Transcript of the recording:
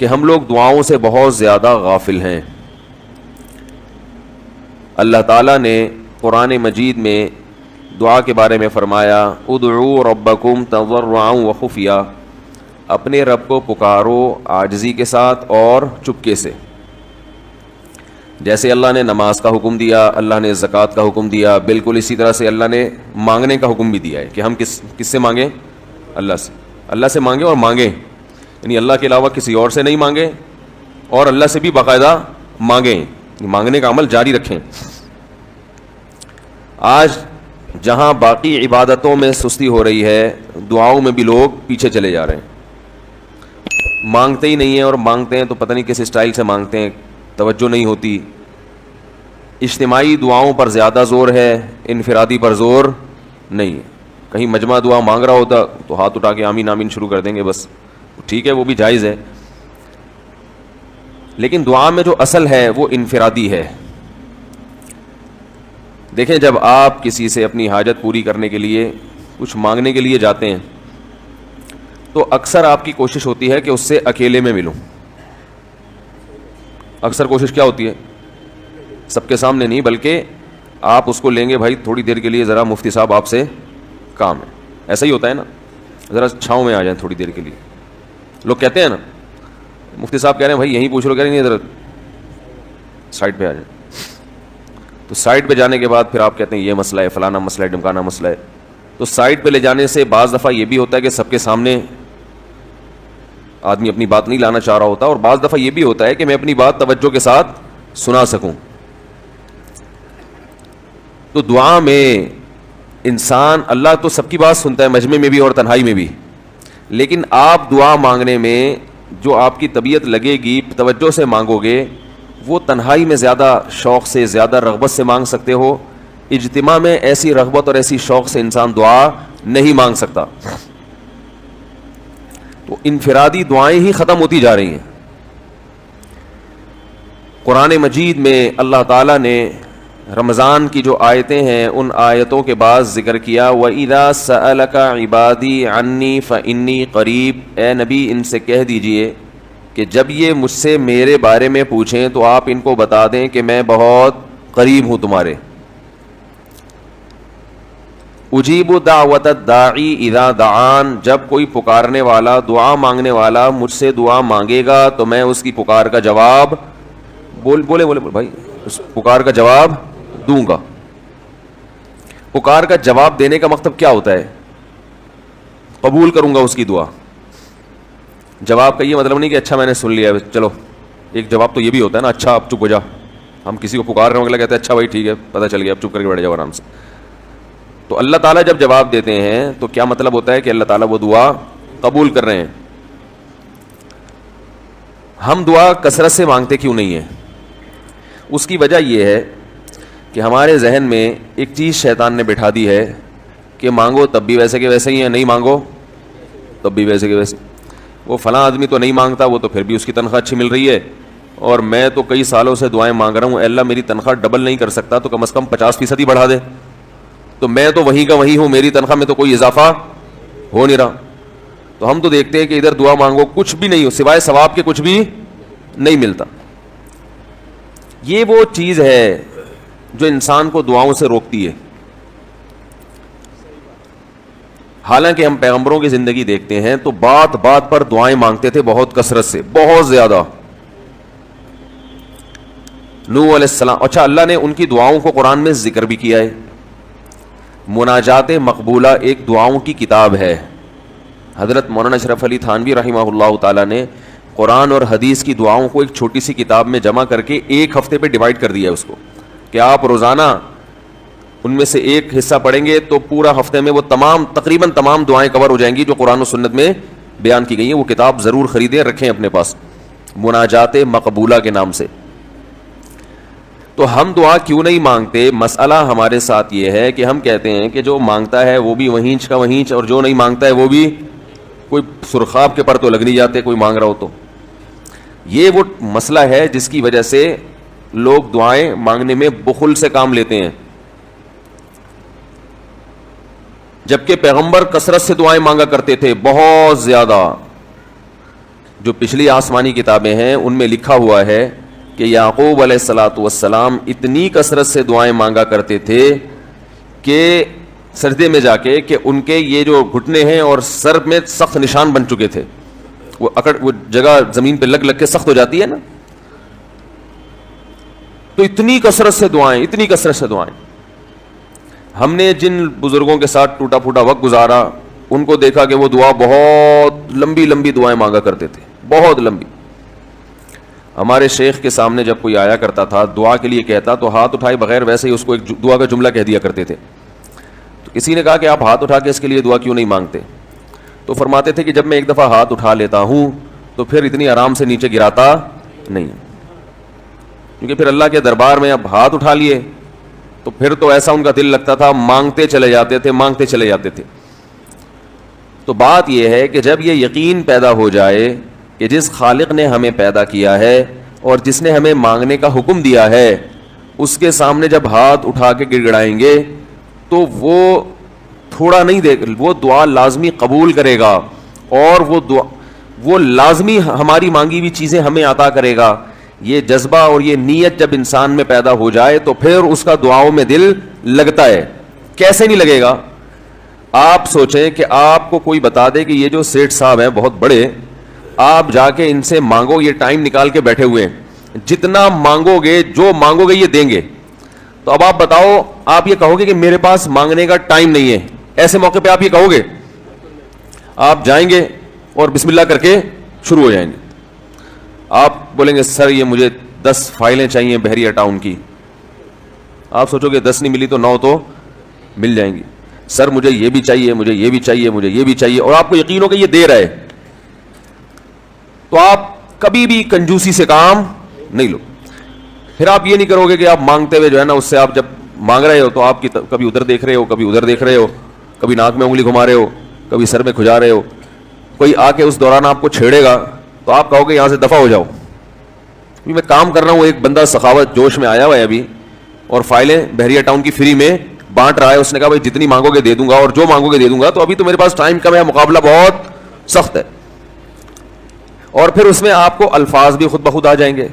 کہ ہم لوگ دعاؤں سے بہت زیادہ غافل ہیں. اللہ تعالیٰ نے قرآن مجید میں دعا کے بارے میں فرمایا ادعوا ربکم تضرعا وخفیا، اپنے رب کو پکارو عاجزی کے ساتھ اور چپکے سے. جیسے اللہ نے نماز کا حکم دیا، اللہ نے زکوٰۃ کا حکم دیا، بالکل اسی طرح سے اللہ نے مانگنے کا حکم بھی دیا ہے کہ ہم کس سے مانگیں؟ اللہ سے مانگیں اور مانگیں، یعنی اللہ کے علاوہ کسی اور سے نہیں مانگیں اور اللہ سے بھی باقاعدہ مانگیں، مانگنے کا عمل جاری رکھیں. آج جہاں باقی عبادتوں میں سستی ہو رہی ہے، دعاؤں میں بھی لوگ پیچھے چلے جا رہے ہیں. مانگتے ہی نہیں ہیں، اور مانگتے ہیں تو پتہ نہیں کس اسٹائل سے مانگتے ہیں، توجہ نہیں ہوتی. اجتماعی دعاؤں پر زیادہ زور ہے، انفرادی پر زور نہیں ہے. کہیں مجمع دعا مانگ رہا ہوتا تو ہاتھ اٹھا کے آمین آمین شروع کر دیں گے، بس ٹھیک ہے، وہ بھی جائز ہے. لیکن دعا میں جو اصل ہے وہ انفرادی ہے. دیکھیں، جب آپ کسی سے اپنی حاجت پوری کرنے کے لیے کچھ مانگنے کے لیے جاتے ہیں تو اکثر آپ کی کوشش ہوتی ہے کہ اس سے اکیلے میں ملوں. اکثر کوشش کیا ہوتی ہے؟ سب کے سامنے نہیں، بلکہ آپ اس کو لیں گے، بھائی تھوڑی دیر کے لیے ذرا مفتی صاحب آپ سے کام ہے. ایسا ہی ہوتا ہے نا، ذرا چھاؤں میں آ جائیں تھوڑی دیر کے لیے. لوگ کہتے ہیں نا، مفتی صاحب کہہ رہے ہیں بھائی یہیں پوچھ لو، کہہ رہے ہیں ذرا سائڈ پہ آ جائیں. تو سائڈ پہ جانے کے بعد پھر آپ کہتے ہیں یہ مسئلہ ہے، فلانا مسئلہ ہے، ڈمکانا مسئلہ ہے. تو سائڈ پہ لے جانے سے بعض دفعہ یہ بھی ہوتا ہے کہ سب کے سامنے آدمی اپنی بات نہیں لانا چاہ رہا ہوتا، اور بعض دفعہ یہ بھی ہوتا ہے کہ میں اپنی بات توجہ کے ساتھ سنا سکوں. تو دعا میں انسان، اللہ تو سب کی بات سنتا ہے، مجمع میں بھی اور تنہائی میں بھی، لیکن آپ دعا مانگنے میں جو آپ کی طبیعت لگے گی، توجہ سے مانگو گے، وہ تنہائی میں زیادہ شوق سے، زیادہ رغبت سے مانگ سکتے ہو. اجتماع میں ایسی رغبت اور ایسی شوق سے انسان دعا نہیں مانگ سکتا. تو انفرادی دعائیں ہی ختم ہوتی جا رہی ہیں. قرآن مجید میں اللہ تعالیٰ نے رمضان کی جو آیتیں ہیں ان آیتوں کے بعد ذکر کیا وَإِذَا سَأَلَكَ عِبَادِي عَنِّي فَإِنِّي قَرِيب، اے نبی ان سے کہہ دیجئے کہ جب یہ مجھ سے میرے بارے میں پوچھیں تو آپ ان کو بتا دیں کہ میں بہت قریب ہوں تمہارے. اجیب دعوت الداعی اذا دعان، جب کوئی پکارنے والا، دعا مانگنے والا مجھ سے دعا مانگے گا تو میں اس کی پکار کا جواب بولے بھائی، اس پکار کا جواب دوں گا. پکار کا جواب دینے کا مطلب کیا ہوتا ہے؟ قبول کروں گا اس کی دعا. جواب کا یہ مطلب نہیں کہ اچھا میں نے سن لیا چلو. ایک جواب تو یہ بھی ہوتا ہے نا، اچھا آپ چپ ہو جا. ہم کسی کو پکار رہے ہوں، اگلا کہتے ہیں اچھا بھائی ٹھیک ہے پتہ چل گیا، اب چپ کر کے بیٹھ جاؤ آرام سے. تو اللہ تعالیٰ جب جواب دیتے ہیں تو کیا مطلب ہوتا ہے کہ اللہ تعالیٰ وہ دعا قبول کر رہے ہیں. ہم دعا کثرت سے مانگتے کیوں نہیں ہیں؟ اس کی وجہ یہ ہے کہ ہمارے ذہن میں ایک چیز شیطان نے بٹھا دی ہے کہ مانگو تب بھی ویسے کے ویسے ہی ہیں، نہیں مانگو تب بھی ویسے کے ویسے. وہ فلاں آدمی تو نہیں مانگتا، وہ تو پھر بھی اس کی تنخواہ اچھی مل رہی ہے، اور میں تو کئی سالوں سے دعائیں مانگ رہا ہوں، اے اللہ میری تنخواہ ڈبل نہیں کر سکتا تو کم از کم 50% ہی بڑھا دے. تو میں تو وہیں کا وہیں ہوں، میری تنخواہ میں تو کوئی اضافہ ہو نہیں رہا. تو ہم تو دیکھتے ہیں کہ ادھر دعا مانگو کچھ بھی نہیں ہو، سوائے ثواب کے کچھ بھی نہیں ملتا. یہ وہ چیز ہے جو انسان کو دعاؤں سے روکتی ہے. حالانکہ ہم پیغمبروں کی زندگی دیکھتے ہیں تو بات بات پر دعائیں مانگتے تھے، بہت کثرت سے، بہت زیادہ. نوح علیہ السلام، اچھا اللہ نے ان کی دعاؤں کو قرآن میں ذکر بھی کیا ہے. مناجات مقبولہ ایک دعاؤں کی کتاب ہے. حضرت مولانا اشرف علی تھانوی رحمہ اللہ تعالیٰ نے قرآن اور حدیث کی دعاؤں کو ایک چھوٹی سی کتاب میں جمع کر کے ایک ہفتے پہ ڈیوائڈ کر دیا ہے اس کو، کہ آپ روزانہ ان میں سے ایک حصہ پڑھیں گے تو پورا ہفتے میں وہ تقریباً تمام دعائیں کور ہو جائیں گی جو قرآن و سنت میں بیان کی گئی ہیں. وہ کتاب ضرور خریدیں، رکھیں اپنے پاس، مناجات مقبولہ کے نام سے. تو ہم دعا کیوں نہیں مانگتے؟ مسئلہ ہمارے ساتھ یہ ہے کہ ہم کہتے ہیں کہ جو مانگتا ہے وہ بھی وہینچ کا وہینچ، اور جو نہیں مانگتا ہے وہ بھی کوئی سرخاب کے پر تو لگ نہیں جاتے کوئی مانگ رہا ہو تو. یہ وہ مسئلہ ہے جس کی وجہ سے لوگ دعائیں مانگنے میں بخل سے کام لیتے ہیں، جبکہ پیغمبر کثرت سے دعائیں مانگا کرتے تھے، بہت زیادہ. جو پچھلی آسمانی کتابیں ہیں ان میں لکھا ہوا ہے کہ یعقوب علیہ الصلوۃ والسلام اتنی کثرت سے دعائیں مانگا کرتے تھے کہ سجدے میں جا کے کہ ان کے یہ جو گھٹنے ہیں اور سر میں سخت نشان بن چکے تھے, وہ جگہ زمین پہ لگ کے سخت ہو جاتی ہے نا. تو اتنی کثرت سے دعائیں. ہم نے جن بزرگوں کے ساتھ ٹوٹا پھوٹا وقت گزارا ان کو دیکھا کہ وہ دعا بہت لمبی لمبی دعائیں مانگا کرتے تھے, بہت لمبی. ہمارے شیخ کے سامنے جب کوئی آیا کرتا تھا دعا کے لیے کہتا تو ہاتھ اٹھائے بغیر ویسے ہی اس کو ایک دعا کا جملہ کہہ دیا کرتے تھے. تو کسی نے کہا کہ آپ ہاتھ اٹھا کے اس کے لیے دعا کیوں نہیں مانگتے؟ تو فرماتے تھے کہ جب میں ایک دفعہ ہاتھ اٹھا لیتا ہوں تو پھر اتنی آرام سے نیچے گراتا نہیں, کیونکہ پھر اللہ کے دربار میں اب ہاتھ اٹھا لیے تو پھر تو ایسا ان کا دل لگتا تھا, مانگتے چلے جاتے تھے. تو بات یہ ہے کہ جب یہ یقین پیدا ہو جائے کہ جس خالق نے ہمیں پیدا کیا ہے اور جس نے ہمیں مانگنے کا حکم دیا ہے اس کے سامنے جب ہاتھ اٹھا کے گڑ گڑائیں گے تو وہ تھوڑا نہیں دے, وہ دعا لازمی قبول کرے گا اور وہ لازمی ہماری مانگی ہوئی چیزیں ہمیں عطا کرے گا. یہ جذبہ اور یہ نیت جب انسان میں پیدا ہو جائے تو پھر اس کا دعاؤں میں دل لگتا ہے. کیسے نہیں لگے گا؟ آپ سوچیں کہ آپ کو کوئی بتا دے کہ یہ جو سیٹھ صاحب ہیں بہت بڑے, آپ جا کے ان سے مانگو, یہ ٹائم نکال کے بیٹھے ہوئے ہیں, جتنا مانگو گے جو مانگو گے یہ دیں گے. تو اب آپ بتاؤ, آپ یہ کہو گے کہ میرے پاس مانگنے کا ٹائم نہیں ہے, ایسے موقع پہ آپ یہ کہو گے؟ آپ جائیں گے اور بسم اللہ کر کے شروع ہو جائیں گے. آپ بولیں گے سر یہ مجھے 10 فائلیں چاہیے بحریہ ٹاؤن کی. آپ سوچو گے 10 نہیں ملی تو 9 تو مل جائیں گی. سر مجھے یہ بھی چاہیے, مجھے یہ بھی چاہیے, مجھے یہ بھی چاہیے, اور آپ کو یقین ہو کہ یہ دے رہا ہے, تو آپ کبھی بھی کنجوسی سے کام نہیں لو. پھر آپ یہ نہیں کرو گے کہ آپ مانگتے ہوئے جو ہے نا اس سے آپ جب مانگ رہے ہو تو آپ کی کبھی ادھر دیکھ رہے ہو, کبھی ادھر دیکھ رہے ہو, کبھی ناک میں انگلی گھما رہے ہو, کبھی سر میں کھجا رہے ہو. کوئی آ کے اس دوران آپ کو چھیڑے گا تو آپ کہو گے یہاں سے دفع ہو جاؤ, کیونکہ میں کام کر رہا ہوں. ایک بندہ سخاوت جوش میں آیا ہوا ہے ابھی اور فائلیں بحریہ ٹاؤن کی فری میں بانٹ رہا ہے. اس نے کہا بھائی جتنی مانگو گے دے دوں گا اور جو مانگو گے دے دوں گا. تو ابھی تو میرے پاس ٹائم کم ہے, مقابلہ بہت سخت ہے, اور پھر اس میں آپ کو الفاظ بھی خود بخود آ جائیں گے.